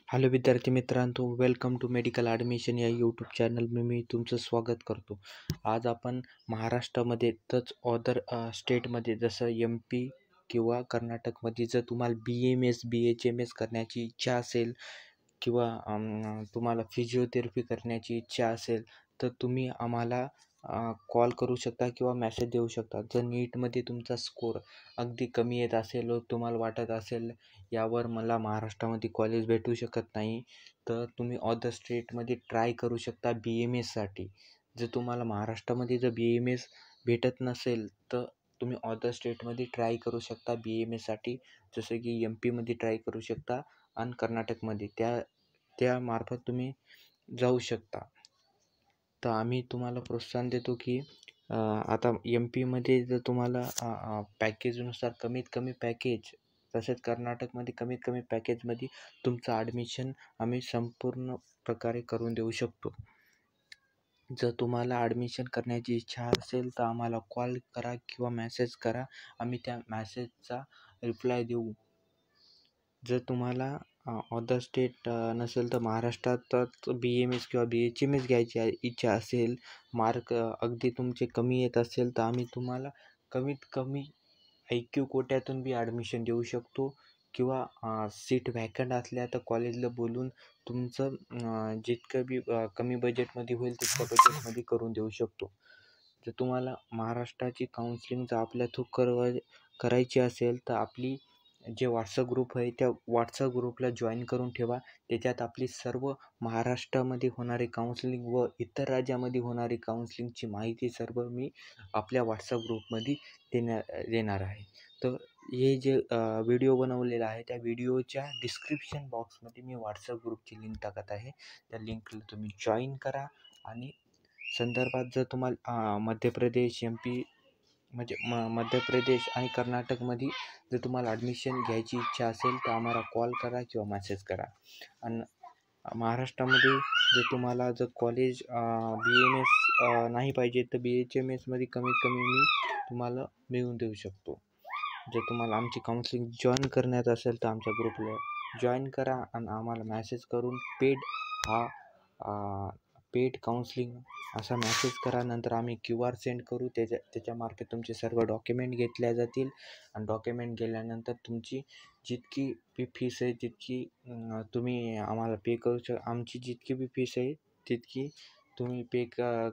Hello विद्यार्थी मित्रांनो, welcome to medical admission या यूट्यूब चॅनल मी तुमचं स्वागत करतो. आज आपण महाराष्ट्रामध्ये तच अदर स्टेटमध्ये जसं MP किंवा कर्नाटकमध्ये जर तुम्हाला BMS BHMS करण्याची इच्छा असेल किंवा तुम्हाला फिजिओथेरपी करण्याची इच्छा असेल तर तुम्ही आम्हाला कॉल करू शकता किंवा मॅसेज देऊ शकता. जर नीटमध्ये तुमचा स्कोर अगदी कमी येत असेल व तुम्हाला वाटत असेल यावर मला महाराष्ट्रामध्ये कॉलेज भेटू शकत नाही, तर तुम्ही अदर स्टेटमध्ये ट्राय करू शकता BMSसाठी. जर तुम्हाला महाराष्ट्रामध्ये जर BMS भेटत नसेल तर तुम्ही अदर स्टेटमध्ये ट्राय करू शकता BMSसाठी. जसं की MPमध्ये ट्राय करू शकता आणि कर्नाटकमध्ये त्यामार्फत तुम्ही जाऊ शकता. तर आम्ही तुम्हाला प्रोत्साहन देतो की आता MPमध्ये जर तुम्हाला पॅकेजनुसार कमीत कमी पॅकेज, तसेच कर्नाटकमध्ये कमीत कमी पॅकेजमध्ये तुमचं ॲडमिशन आम्ही संपूर्ण प्रकारे करून देऊ शकतो. जर तुम्हाला ॲडमिशन करण्याची इच्छा असेल तर आम्हाला कॉल करा किंवा मॅसेज करा. आम्ही त्या मॅसेजचा रिप्लाय देऊ. जर तुम्हाला अदर स्टेट नसेल तर महाराष्ट्रातच BMS किंवा BHMS घ्यायची इच्छा असेल, मार्क अगदी तुमचे कमी येत असेल तर आम्ही तुम्हाला कमीत कमी IQ कोट्यातून बी ॲडमिशन देऊ शकतो किंवा सीट व्हॅकंट असल्या तर कॉलेजला बोलून तुमचं जितकं बी कमी बजेटमध्ये होईल तितक्या बजेटमध्ये करून देऊ शकतो. जर तुम्हाला महाराष्ट्राची काउन्सिलिंग जर आपल्या थ्रू करायची असेल तर आपली जे व्हॉट्सअप ग्रुप आहे त्या व्हॉट्सअप ग्रुपला जॉईन करून ठेवा. त्याच्यात आपली सर्व महाराष्ट्रामध्ये होणारी काउन्सिलिंग व इतर राज्यामध्ये होणारी काउन्सिलिंगची माहिती सर्व मी आपल्या व्हॉट्सअप ग्रुपमध्ये देणार आहे. तर हे जे व्हिडिओ बनवलेला आहे त्या व्हिडिओच्या डिस्क्रिप्शन बॉक्समध्ये मी व्हॉट्सअप ग्रुपची लिंक टाकत आहे. त्या लिंकला तुम्ही जॉईन करा. आणि संदर्भात जर तुम्हाला मध्य प्रदेश MP म्हणजे मध्य प्रदेश आणि कर्नाटकमध्ये जर तुम्हाला ॲडमिशन घ्यायची इच्छा असेल तर आम्हाला कॉल करा किंवा मेसेज करा. आणि महाराष्ट्रामध्ये जर तुम्हाला जर कॉलेज BMS नाही पाहिजे तर BHMSमध्ये कमीत कमी मी तुम्हाला मिळवून देऊ शकतो. जर तुम्हाला आमची काउन्सिलिंग जॉईन करण्यात असेल तर आमच्या ग्रुपला जॉईन करा आणि आम्हाला मॅसेज करून पेड काउन्सिलिंग असा मॅसेज करा. नंतर आम्ही QR सेंड करू. त्याच्यामार्फत तुमचे सर्व डॉक्युमेंट घेतल्या जातील आणि डॉक्युमेंट गेल्यानंतर तुमची जितकी बी फीस आहे तितकी तुम्ही आम्हाला पे करू आमची जितकी बी फीस आहे तितकी तुम्ही पे करू